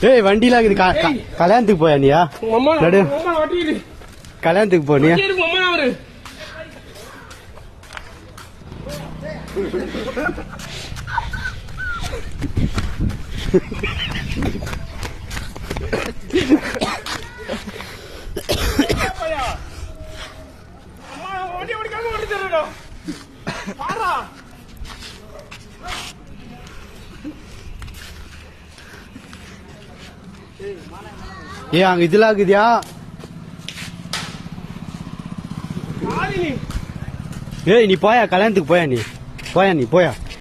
ஏய் வண்டியில கல்யாணத்துக்கு போயா நீயா கல்யாணத்துக்கு போனியா ஏ அங்க இதுல ஆகுதியா ஏய் நீ போயா கல்யாணத்துக்கு போயா நீ போயா